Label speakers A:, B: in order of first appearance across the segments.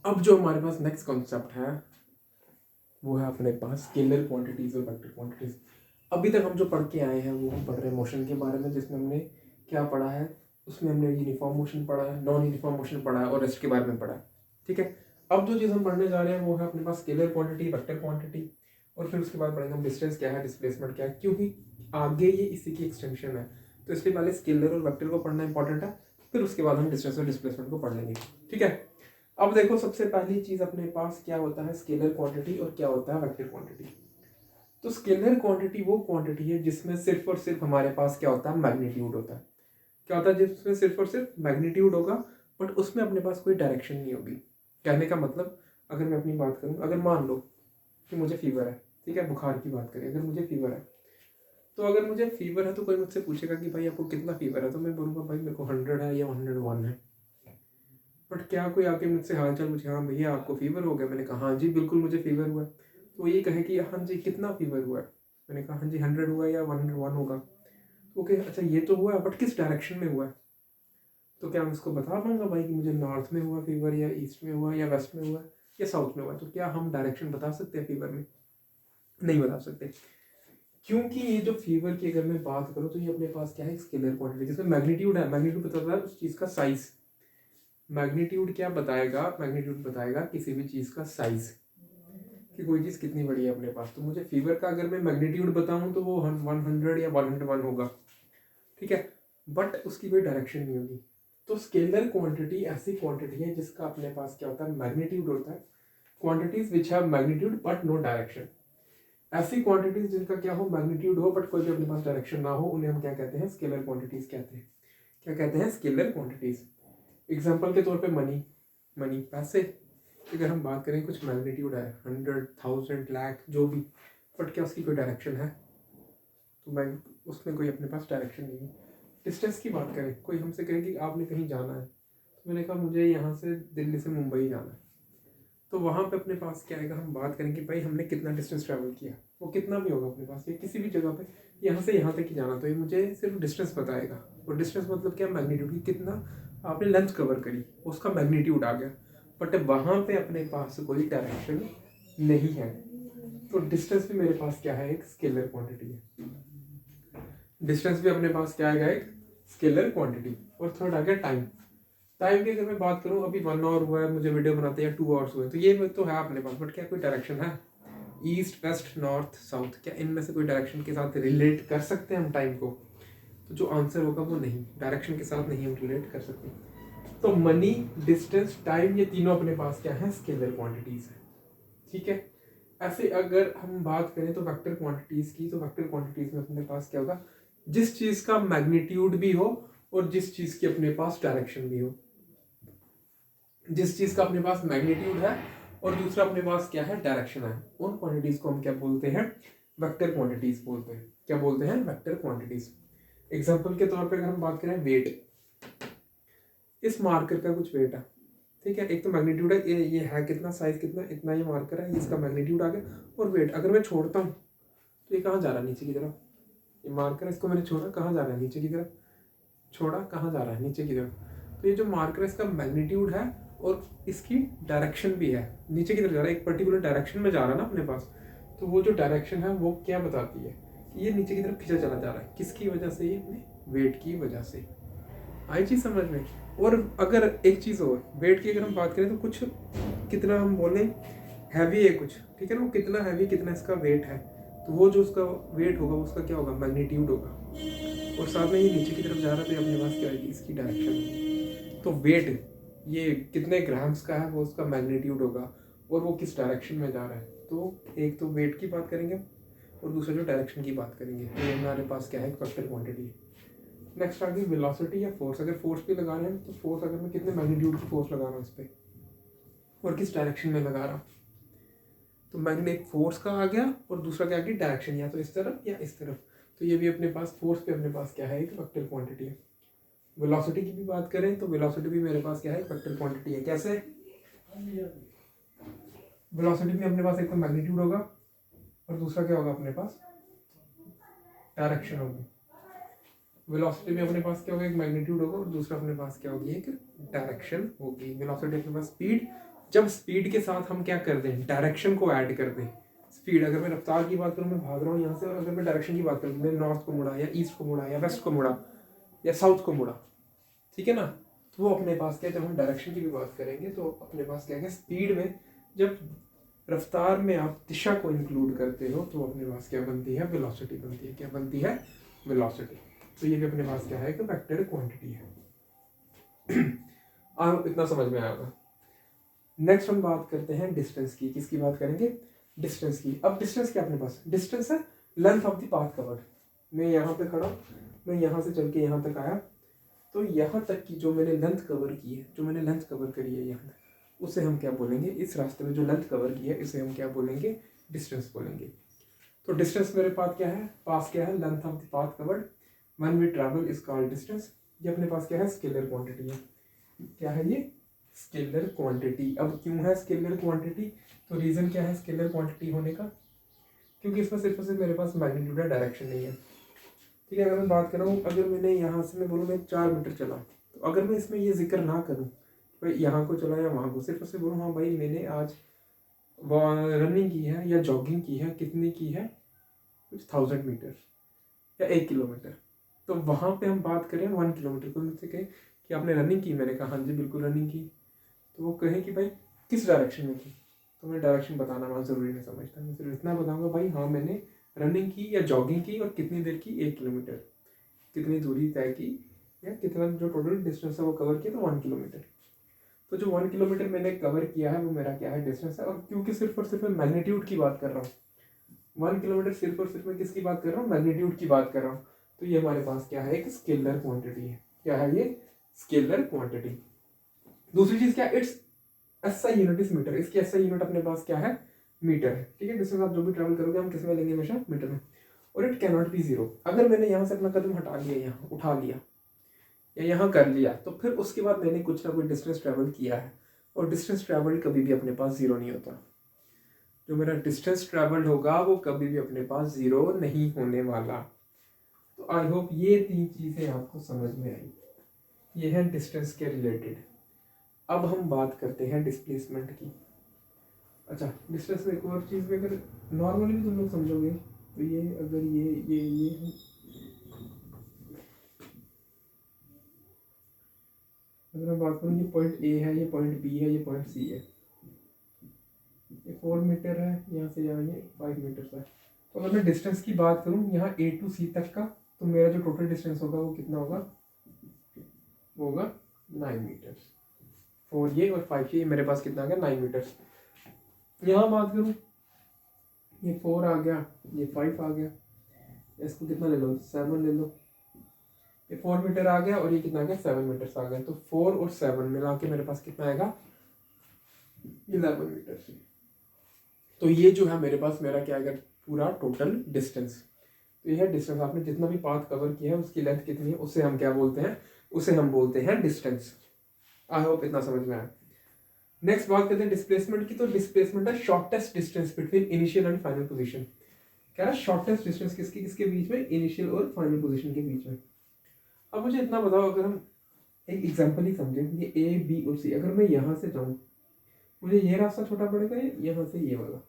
A: अब जो हमारे पास नेक्स्ट कॉन्सेप्ट है वो है अपने पास स्केलर क्वांटिटीज और वेक्टर क्वांटिटीज। अभी तक हम जो पढ़ के आए हैं वो हम पढ़ रहे हैं मोशन के बारे में, जिसमें हमने क्या पढ़ा है, उसमें हमने यूनिफॉर्म मोशन पढ़ा है, नॉन यूनिफॉर्म मोशन पढ़ा है और रेस्ट के बारे में पढ़ा है। ठीक है, अब जो चीज़ हम पढ़ने जा रहे हैं वो है अपने पास स्केलर क्वांटिटी, वेक्टर क्वांटिटी, और फिर उसके बाद पढ़ेंगे हम डिस्टेंस क्या है, डिस्प्लेसमेंट क्या है, क्योंकि आगे ये इसी की एक्सटेंशन है। तो इसलिए पहले स्केलर और वेक्टर को पढ़ना इंपॉर्टेंट है, फिर उसके बाद हम डिस्टेंस और डिस्प्लेसमेंट को पढ़ लेंगे। ठीक है, अब देखो सबसे पहली चीज अपने पास क्या होता है, स्केलर क्वांटिटी और क्या होता है वेक्टर क्वांटिटी। तो स्केलर क्वांटिटी वो क्वांटिटी है जिसमें सिर्फ और सिर्फ हमारे पास क्या होता है, मैग्नीट्यूड होता है। क्या होता है, जिसमें सिर्फ और सिर्फ मैग्नीट्यूड होगा, बट उसमें अपने पास कोई डायरेक्शन नहीं होगी। कहने का मतलब, अगर मैं अपनी बात करूं, अगर मान लो कि मुझे फीवर है, ठीक है, बुखार की बात करें, अगर मुझे फीवर है, तो अगर मुझे फीवर है तो कोई मुझसे पूछेगा कि भाई आपको कितना फीवर है, तो मैं बोलूँगा भाई मेरे को 100 है या 101 है। बट क्या कोई आके मुझसे हाल चाल पूछे, हाँ भैया आपको फीवर हो गया, मैंने कहा हाँ जी बिल्कुल मुझे फीवर हुआ है, तो ये कहे कि हाँ जी कितना फीवर हुआ है, मैंने कहा हाँ जी 100 हुआ है या 101 होगा, तो ओके अच्छा ये तो हुआ है, बट किस डायरेक्शन में हुआ है। तो क्या मैं उसको बता पाऊंगा भाई कि मुझे नॉर्थ में हुआ फीवर, या ईस्ट में हुआ, या वेस्ट में हुआ, या साउथ में हुआ, तो क्या हम डायरेक्शन बता सकते हैं फीवर में? नहीं बता सकते, क्योंकि ये जो फीवर की अगर मैं बात करूँ तो ये अपने पास क्या है, स्केलर क्वांटिटी, जिसमें मैग्नीट्यूड है, मैग्नीट्यूड बताता है उस चीज़ का साइज। मैग्नीट्यूड क्या बताएगा, मैग्नीट्यूड बताएगा किसी भी चीज़ का साइज, कि कोई चीज़ कितनी बड़ी है अपने पास। तो मुझे फीवर का अगर मैं मैग्नीट्यूड बताऊं तो वो 100 या 101 होगा, ठीक है, बट उसकी कोई डायरेक्शन नहीं होगी। तो स्केलर क्वांटिटी ऐसी क्वांटिटी है जिसका अपने पास क्या होता है, मैग्नीट्यूड होता है। Quantities which have magnitude but no direction, ऐसी क्वांटिटीज जिनका क्या हो, मैग्नीट्यूड हो बट कोई भी अपने पास डायरेक्शन ना हो, उन्हें हम क्या कहते हैं, स्केलर क्वांटिटीज कहते हैं। क्या कहते हैं, स्केलर क्वांटिटीज। एग्जाम्पल के तौर पे मनी, मनी पैसे, अगर हम बात करें कुछ मैग्नीट्यूड है 100, 1000, लाख जो भी, बट क्या उसकी कोई डायरेक्शन है, तो मैं उसमें कोई अपने पास डायरेक्शन नहीं है। डिस्टेंस की बात करें, कोई हमसे कहे कि आपने कहीं जाना है, तो मैंने कहा मुझे यहाँ से दिल्ली से मुंबई जाना है, तो वहाँ पे अपने पास क्या आएगा, हम बात करेंगे भाई हमने कितना डिस्टेंस ट्रैवल किया, वो कितना भी होगा अपने पास, या किसी भी जगह पे यहाँ से यहाँ तक ही जाना, तो ये मुझे सिर्फ डिस्टेंस बताएगा। और डिस्टेंस मतलब क्या, मैग्नीट्यूड की कितना आपने लेंथ कवर करी, उसका मैग्नीट्यूड आ गया, बट वहाँ पे अपने पास कोई डायरेक्शन नहीं है। तो डिस्टेंस भी मेरे पास क्या है, एक स्केलर क्वांटिटी है। डिस्टेंस भी अपने पास क्या आएगा, एक स्केलर क्वांटिटी। और थर्ड आ गया टाइम। टाइम की अगर मैं बात करूँ, अभी 1 आवर हुआ है मुझे वीडियो बनाते हैं, 2 आवर्स हुए, तो ये तो है अपने पास, बट क्या कोई डायरेक्शन है, ईस्ट वेस्ट नॉर्थ साउथ, क्या इनमें से कोई डायरेक्शन के साथ रिलेट कर सकते हैं हम टाइम को? तो जो आंसर होगा वो नहीं, डायरेक्शन के साथ नहीं हम रिलेट कर सकते। तो मनी, डिस्टेंस, टाइम, ये तीनों अपने पास क्या है, स्केलर क्वांटिटीज है। ठीक है, ऐसे अगर हम बात करें तो वेक्टर क्वांटिटीज की, तो वेक्टर क्वांटिटीज में अपने पास क्या होगा, जिस चीज का मैग्नीट्यूड भी हो और जिस चीज की अपने पास डायरेक्शन भी हो। जिस चीज का अपने पास मैग्नीट्यूड है और दूसरा अपने पास क्या है, डायरेक्शन है, उन क्वांटिटीज को हम क्या बोलते हैं, वेक्टर क्वांटिटीज बोलते हैं। क्या बोलते हैं, वेक्टर क्वांटिटीज। एग्जांपल के तौर पे अगर हम बात करें वेट, इस मार्कर का कुछ वेट है, ठीक है, एक तो मैग्नीट्यूड है, ये है कितना, साइज कितना, इतना ये मार्कर है, इसका मैग्नीट्यूड आ गया, और वेट अगर मैं छोड़ता हूँ तो ये कहाँ जा रहा है, नीचे की तरफ। ये मार्कर है, इसको मैंने छोड़ा, कहाँ जा रहा है, नीचे की तरफ, छोड़ा, कहाँ जा रहा है, नीचे की तरफ। तो ये जो मार्कर है इसका मैग्नीट्यूड है और इसकी डायरेक्शन भी है, नीचे की तरफ जा रहा है, एक पर्टिकुलर डायरेक्शन में जा रहा है ना अपने पास। तो वो जो डायरेक्शन है वो क्या बताती है कि ये नीचे की तरफ खींचा चला जा रहा है, किसकी वजह से, ये अपने वेट की वजह से। आई चीज़ समझ में? और अगर एक चीज़ और, वेट की अगर हम बात करें तो कुछ कितना हम बोलें हैवी है कुछ, ठीक है ना, वो कितना हैवी, कितना इसका वेट है, तो वो जो उसका वेट होगा उसका क्या होगा, मैग्नीट्यूड होगा। और साथ में ये नीचे की तरफ जा रहा है तो ये अपने पास क्या आएगी, इसकी डायरेक्शन होगी। तो वेट ये कितने ग्राम्स का है वो उसका मैग्नीट्यूड होगा, और वो किस डायरेक्शन में जा रहा है। तो एक तो वेट की बात करेंगे और दूसरा जो डायरेक्शन की बात करेंगे, तो ये हमारे पास क्या है, एक वेक्टर क्वांटिटी है। नेक्स्ट आ गई वेलोसिटी या फोर्स। अगर फोर्स भी लगा रहे हैं तो फोर्स अगर मैं कितने मैग्नीट्यूड की फोर्स लगा रहा हूँ इस पर और किस डायरेक्शन में लगा रहा हूँ। तो मैग्नेटिक फोर्स का आ गया और दूसरा क्या आ गया, डायरेक्शन, या तो इस तरफ या इस तरफ। तो ये भी अपने पास फोर्स पे अपने पास क्या है, एक वेक्टर क्वांटिटी है। वेलोसिटी की भी बात करें तो वेलोसिटी भी मेरे पास क्या है, एक वेक्टर क्वांटिटी है। कैसे? वेलोसिटी में अपने पास एक तो मैग्नीट्यूड होगा और दूसरा क्या होगा अपने पास, डायरेक्शन होगी। वेलोसिटी में अपने पास क्या होगा, एक मैग्नीट्यूड होगा और दूसरा अपने पास क्या होगी, एक डायरेक्शन होगी। वेलोसिटी अपने पास स्पीड जब स्पीड के साथ हम क्या कर दें, डायरेक्शन को ऐड कर दें। स्पीड, अगर मैं रफ्तार की बात करूँ, मैं भाग रहा हूँ यहाँ से, और अगर मैं डायरेक्शन की बात करूँ, मैंने नॉर्थ को मुड़ा या ईस्ट को मुड़ा या वेस्ट को मुड़ा या साउथ को मुड़ा, ठीक है ना, तो वो अपने पास क्या, जब हम डायरेक्शन की भी बात करेंगे तो अपने पास क्या है, स्पीड में जब रफ्तार में आप दिशा को इंक्लूड करते हो तो अपने पास क्या बनती है, वेलोसिटी बनती है। क्या बनती है, वेलोसिटी। तो ये भी अपने पास क्या है कि वेक्टर क्वांटिटी है। आप इतना समझ में आएगा। नेक्स्ट हम बात करते हैं डिस्टेंस की। किसकी बात करेंगे, डिस्टेंस की। अब डिस्टेंस क्या अपने पास, डिस्टेंस है length of the path covered. मैं यहाँ पे खड़ा, मैं यहाँ से चल के यहाँ तक आया, तो यहाँ तक की जो मैंने लेंथ कवर की है, जो मैंने लेंथ कवर करी है यहाँ तक, उसे हम क्या बोलेंगे, इस रास्ते में जो लेंथ कवर की है इसे हम क्या बोलेंगे, डिस्टेंस बोलेंगे। तो डिस्टेंस मेरे पास क्या है, length of the path covered when we travel is called distance. ये अपने पास क्या है, स्केलर क्वांटिटी है। क्या है ये, स्केलर क्वांटिटी। अब क्यों है स्केलर क्वांटिटी, तो रीजन क्या है स्केलर क्वांटिटी होने का, क्योंकि इसमें सिर्फ और सिर्फ मेरे पास मैग्नीट्यूड है, डायरेक्शन नहीं है। ठीक है, अगर मैं बात कर रहा हूँ, अगर मैंने यहाँ से मैं बोलूँ मैं 4 मीटर चला, तो अगर मैं इसमें ये जिक्र ना करूँ भाई यहाँ को चला या वहाँ को, सिर्फ और सिर्फ बोलूँ हाँ भाई मैंने आज रनिंग की है या जॉगिंग की है, कितनी की है, कुछ 1000 मीटर या 1 किलोमीटर, तो वहाँ पे हम बात करें 1 किलोमीटर। तो मुझसे कहे कि आपने रनिंग की, मैंने कहा हाँ जी बिल्कुल रनिंग की, तो वो कहे कि भाई किस डायरेक्शन में की, तो मैं डायरेक्शन बताना वहाँ ज़रूरी नहीं समझता, मैं सिर्फ इतना बताऊँगा भाई हाँ मैंने रनिंग की या जॉगिंग की, और कितनी देर की, 1 किलोमीटर, कितनी दूरी तय की, या कितना जो टोटल डिस्टेंस है वो कवर किया, तो 1 किलोमीटर। तो जो 1 किलोमीटर मैंने कवर किया है वो मेरा क्या है, डिस्टेंस है। और क्योंकि सिर्फ और सिर्फ मैं मैग्नीट्यूड की बात कर रहा हूँ, 1 किलोमीटर सिर्फ और सिर्फ मैं किसकी बात कर रहा हूँ, मैग्नीट्यूड की बात कर रहा हूँ, तो ये हमारे पास क्या है, एक स्केलर क्वांटिटी है। क्या है ये, स्केलर क्वांटिटी। दूसरी चीज क्या, its SI unit is metre. इसकी एसआई यूनिट अपने पास क्या है, मीटर है। ठीक है, डिस्टेंस आप जो भी ट्रैवल करोगे हम किस में लेंगे, हमेशा मीटर में। और it can not be zero. अगर मैंने यहाँ से अपना कदम हटा लिया, यहाँ उठा लिया या यहाँ कर लिया, तो फिर उसके बाद मैंने कुछ ना कुछ डिस्टेंस ट्रैवल किया है, और डिस्टेंस ट्रैवल कभी भी अपने पास जीरो नहीं होता। जो मेरा डिस्टेंस ट्रैवल होगा वो कभी भी अपने पास जीरो नहीं होने वाला। तो आई होप ये 3 चीज़ें आपको समझ में आई। ये है डिस्टेंस के रिलेटेड। अब हम बात करते हैं डिस्प्लेसमेंट की। अच्छा, डिस्टेंस में एक और चीज़ में अगर नॉर्मली भी तुम लोग समझोगे तो ये अगर ये अगर मैं बात करूँ, ये पॉइंट ए है, ये पॉइंट बी है, ये पॉइंट सी है, ये 4 मीटर है, यहाँ से यहाँ ये 5 मीटर है। तो अगर मैं डिस्टेंस की बात करूँ यहाँ ए टू सी तक का, तो मेरा जो टोटल डिस्टेंस होगा वो कितना होगा, वो होगा 9 मीटर। 4 ये और 5 ये, मेरे पास कितना आ गया, 9 मीटर। यहाँ बात करूँ, ये 4 आ गया, ये 5 आ गया, इसको कितना ले लो, 7 ले लो, ये 4 मीटर आ गया, और ये कितना आ गया, 7 मीटर्स आ गया। तो 4 और 7 मिला के मेरे पास कितना आएगा, 11 मीटर। तो ये जो है मेरे पास, मेरा क्या आएगा, पूरा टोटल डिस्टेंस। तो ये है डिस्टेंस। आपने जितना भी पाथ कवर किया है उसकी लेंथ कितनी है, उससे हम क्या बोलते हैं, उसे हम बोलते हैं डिस्टेंस। आई होप इतना समझ में आया। नेक्स्ट बात करते हैं डिस्प्लेसमेंट की। तो डिस्प्लेसमेंट है shortest distance between initial and final position. क्या है शॉर्टेस्ट डिस्टेंस, किसकी किसके बीच में, इनिशियल और फाइनल पोजीशन के बीच में। अब मुझे इतना बताओ, अगर हम एक एग्जांपल ही समझे, ये ए बी और सी, अगर मैं यहाँ से जाऊँ मुझे ये रास्ता छोटा पड़ेगा, यहाँ से ये वाला,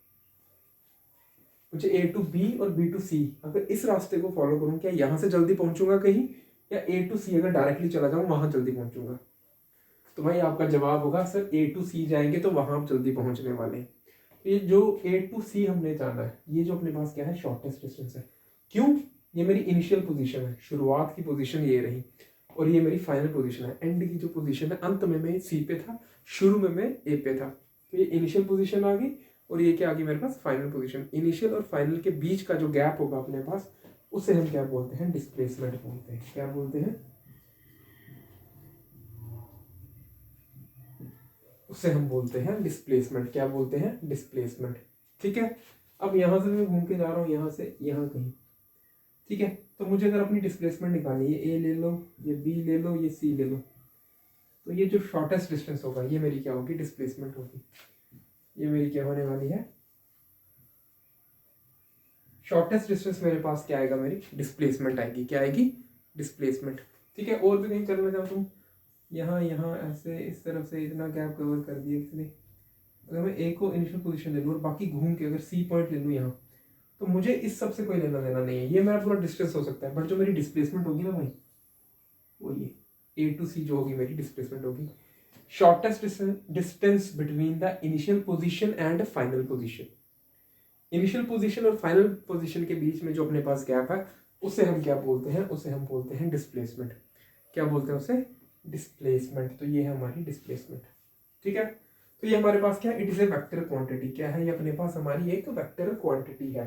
A: मुझे ए टू बी और बी टू सी अगर इस रास्ते को फॉलो करूँ, क्या यहाँ से जल्दी पहुंचूंगा कहीं, या ए टू सी अगर डायरेक्टली चला जाऊँ वहां जल्दी पहुंचूंगा। तो भाई आपका जवाब होगा सर ए टू सी जाएंगे तो वहां आप जल्दी पहुंचने वाले हैं। तो ये जो ए टू सी हमने जाना है, ये जो अपने पास क्या है, शॉर्टेस्ट डिस्टेंस है। क्यों, ये मेरी इनिशियल पोजीशन है, शुरुआत की पोजीशन ये रही, और ये मेरी फाइनल पोजीशन है, एंड की जो पोजीशन है, अंत में मैं सी पे था, शुरू में मैं ए पे था। तो ये इनिशियल पोजीशन आ गई, और ये क्या आ गई मेरे पास, फाइनल पोजीशन। इनिशियल और फाइनल के बीच का जो गैप होगा अपने पास, उसे हम क्या बोलते हैं, डिस्प्लेसमेंट बोलते हैं। क्या बोलते हैं, उसे हम बोलते हैं डिस्प्लेसमेंट। क्या बोलते हैं, डिस्प्लेसमेंट। ठीक है, अब यहाँ से मैं घूम के जा रहा हूँ, यहाँ से यहाँ कहीं, ठीक है, तो मुझे अगर अपनी डिस्प्लेसमेंट निकालनी है, ए ले लो, ये बी ले लो, ये सी ले लो, तो ये जो शॉर्टेस्ट डिस्टेंस होगा ये मेरी क्या होगी, डिस्प्लेसमेंट होगी। ये मेरी क्या होने वाली है, शॉर्टेस्ट डिस्टेंस मेरे पास क्या आएगा, मेरी डिस्प्लेसमेंट आएगी। क्या आएगी, डिस्प्लेसमेंट। ठीक है, और भी कहीं चलना चाहो तुम, यहाँ यहाँ ऐसे इस तरफ से इतना गैप कवर कर दिया किसने, अगर मैं ए को इनिशियल पोजीशन ले लूँ और बाकी घूम के अगर सी पॉइंट ले लूँ यहाँ, तो मुझे इस सब से कोई लेना देना नहीं है, ये मेरा पूरा डिस्टेंस हो सकता है, बट जो मेरी डिस्प्लेसमेंट होगी ना भाई, वो ये ए टू सी जो होगी मेरी डिस्प्लेसमेंट होगी shortest distance between the initial position and final position. Initial position और फाइनल पोजीशन के बीच में जो अपने पास गैप है उसे हम क्या बोलते हैं, उसे हम बोलते हैं डिस्प्लेसमेंट। क्या बोलते हैं उसे? डिस्प्लेसमेंट। तो ये है हमारी डिस्प्लेसमेंट, ठीक है। तो ये हमारे पास क्या है? It is a vector quantity. क्या है ये अपने पास? हमारी एक वेक्टर क्वांटिटी है।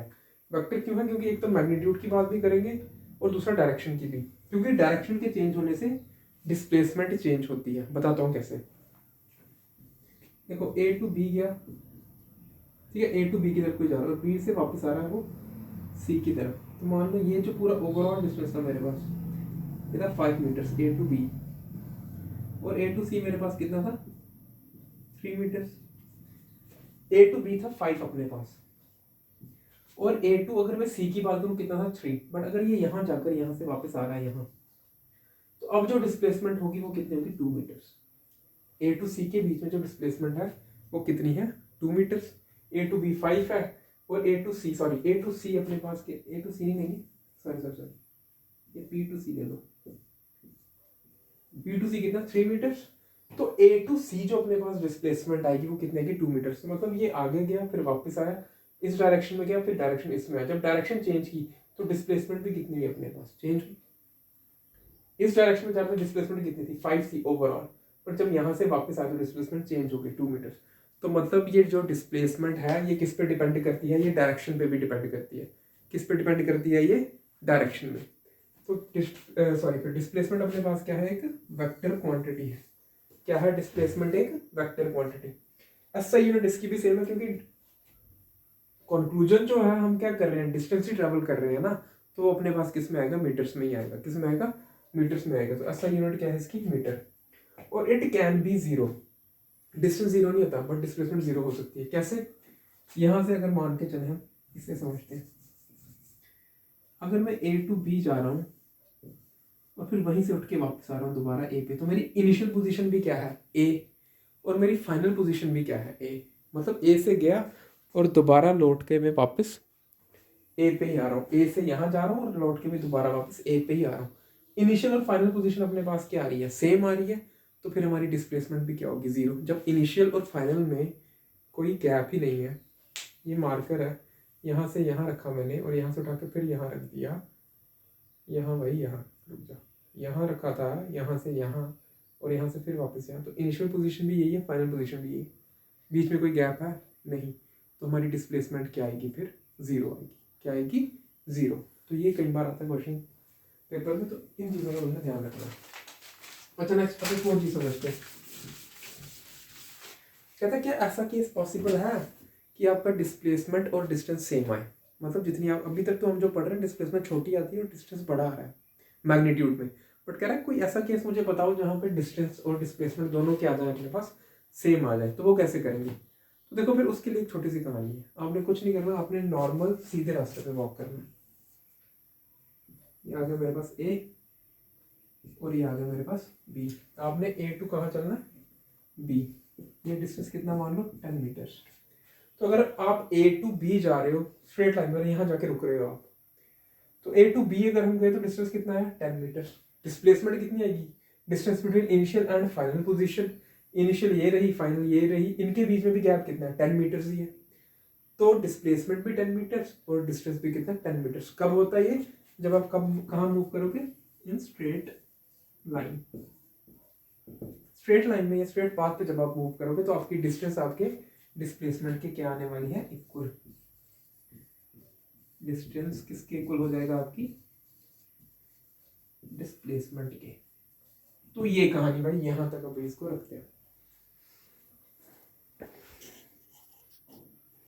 A: वेक्टर क्यों है? क्योंकि एक तो मैग्नीट्यूड की बात भी करेंगे और दूसरा डायरेक्शन की भी, क्योंकि डायरेक्शन के चेंज होने से डिस्प्लेसमेंट चेंज होती है। बताता हूँ कैसे। देखो ए टू बी गया, ठीक है, ए टू बी की तरफ कोई जा रहा है और बी से वापस आ रहा है वो सी की तरफ। तो मान लो ये जो पूरा ओवरऑल डिस्टेंस था मेरे पास, ये था 5 मीटर्स ए टू बी, और ए टू सी मेरे पास कितना था? 3 मीटर्स। ए टू बी था 5 अपने पास, और ए टू अगर मैं सी की बात करूं कितना था? 3। बट अगर ये यहाँ जाकर यहाँ से वापस आ रहा है यहाँ, तो अब जो डिस्प्लेसमेंट होगी वो कितनी होगी? 2 मीटर्स। ए टू सी के बीच में जो डिस्प्लेसमेंट है वो कितनी है? 2 मीटर्स। ए टू बी 5 है, और A to C, sorry A to C अपने पास के, ए टू सी नहीं लेंगे, सॉरी सॉरी सॉरी, ये बी टू सी ले लो। बी टू सी कितना? 3 मीटर्स। तो ए टू सी जो अपने पास डिस्प्लेसमेंट आएगी वो कितने की? 2 मीटर्स। तो मतलब ये आगे गया फिर वापस आया, इस डायरेक्शन में गया फिर डायरेक्शन इसमें आया। जब डायरेक्शन चेंज की तो डिस्प्लेसमेंट भी कितनी हुई अपने पास? चेंज हुई। इस डायरेक्शन में जाकर डिस्प्लेसमेंट कितनी थी? 5 थी ओवरऑल, पर जब यहाँ से वापस आया तो डिस्प्लेसमेंट चेंज हो गई 2 मीटर्स। तो मतलब ये जो डिस्प्लेसमेंट है ये किस पे डिपेंड करती है? ये डायरेक्शन पे भी डिपेंड करती है। किस पे डिपेंड करती है? ये डायरेक्शन में। तो सॉरी, फिर डिस्प्लेसमेंट अपने पास क्या है? एक वेक्टर क्वांटिटी है। क्या है डिस्प्लेसमेंट? एक वेक्टर क्वांटिटी। ऐसा यूनिट इसकी भी सेम है, क्योंकि कंक्लूजन जो है हम क्या कर रहे हैं? डिस्टेंस ही ट्रेवल कर रहे हैं ना, तो वो अपने पास किस में आएगा? मीटर्स में ही आएगा। किस में आएगा? मीटर्स में आएगा। तो ऐसा यूनिट क्या है इसकी? मीटर। और it can be zero, distance zero नहीं होता बट डिस्प्लेसमेंट जीरो हो सकती है। कैसे? यहां से अगर मान के चले हम, इसे समझते हैं। अगर मैं ए टू बी जा रहा हूँ और फिर वहीं से उठ के वापस आ रहा हूँ दोबारा ए पे, तो मेरी इनिशियल पोजीशन भी क्या है? ए, और मेरी फाइनल पोजीशन भी क्या है? ए। मतलब ए से गया और दोबारा लौट के मैं वापस ए पे ही आ रहा हूँ। ए से यहाँ जा रहा हूँ और लौट के भी दोबारा वापस ए पे ही आ रहा हूँ। इनिशियल और फाइनल पोजीशन अपने पास क्या आ रही है? सेम आ रही है। तो फिर हमारी डिस्प्लेसमेंट भी क्या होगी? जीरो। जब इनिशियल और फाइनल में कोई गैप ही नहीं है, ये मार्कर है, यहाँ से यहाँ रखा मैंने और यहाँ से उठा के फिर यहाँ रख दिया, यहाँ वही, यहाँ रुक जा, यहाँ रखा था, यहाँ से यहाँ और यहाँ से फिर वापस यहाँ। तो इनिशियल पोजीशन भी यही है, फाइनल पोजीशन भी यही, बीच में कोई गैप है नहीं। तो हमारी डिस्प्लेसमेंट क्या आएगी? फिर जीरो आएगी। क्या आएगी? जीरो। तो ये कई बार आता है क्वेश्चन पेपर में, तो इन चीज़ों का उन्हें ध्यान रखना। अच्छा नेक्स्ट, अब एक और चीज़ समझते हैं। कहता है क्या ऐसा केस पॉसिबल है कि आपका डिस्प्लेसमेंट और डिस्टेंस सेम आए? मतलब जितनी आप अभी तक तो हम जो पढ़ रहे हैं डिस्प्लेसमेंट छोटी आती है और डिस्टेंस बड़ा आ रहा है मैग्नीट्यूड में, बट कह रहा है कोई ऐसा केस मुझे बताओ जहाँ पे डिस्टेंस और डिस्प्लेसमेंट दोनों क्या आ जाए अपने पास, सेम आ जाए। तो वो कैसे करेंगे? तो देखो फिर उसके लिए एक छोटी सी कहानी है। आपने कुछ नहीं करना, आपने नॉर्मल सीधे रास्ते पे वॉक करना है। ये आ गया मेरे पास ए और ये आ गया मेरे पास बी। आपने ए टू कहाँ चलना है? बी। ये डिस्टेंस कितना मान लो? 10 मीटर्स। तो अगर आप ए टू बी जा रहे हो स्ट्रेट लाइन में, यहाँ जाके रुक रहे हो आप, तो ए टू बी अगर हम गए तो डिस्टेंस कितना है? 10 मीटर्स। डिस्प्लेसमेंट कितनी आएगी? Distance between initial and final position, initial ये रही, फाइनल ये रही, इनके बीच में भी गैप कितना है? 10 मीटर्स ही है। तो डिस्प्लेसमेंट भी 10 मीटर्स और डिस्टेंस भी कितना? 10 मीटर्स। कब होता है ये? जब आप कब कहाँ मूव करोगे? In straight line. Straight line में या स्ट्रेट पाथ पे जब आप मूव करोगे तो आपकी डिस्टेंस आपके डिस्प्लेसमेंट के क्या आने वाली है? इक्वल। डिस्टेंस किसके इक्वल हो जाएगा? आपकी डिस्प्लेसमेंट के। तो ये कहानी भाई यहाँ तक अभी इसको रखते हैं।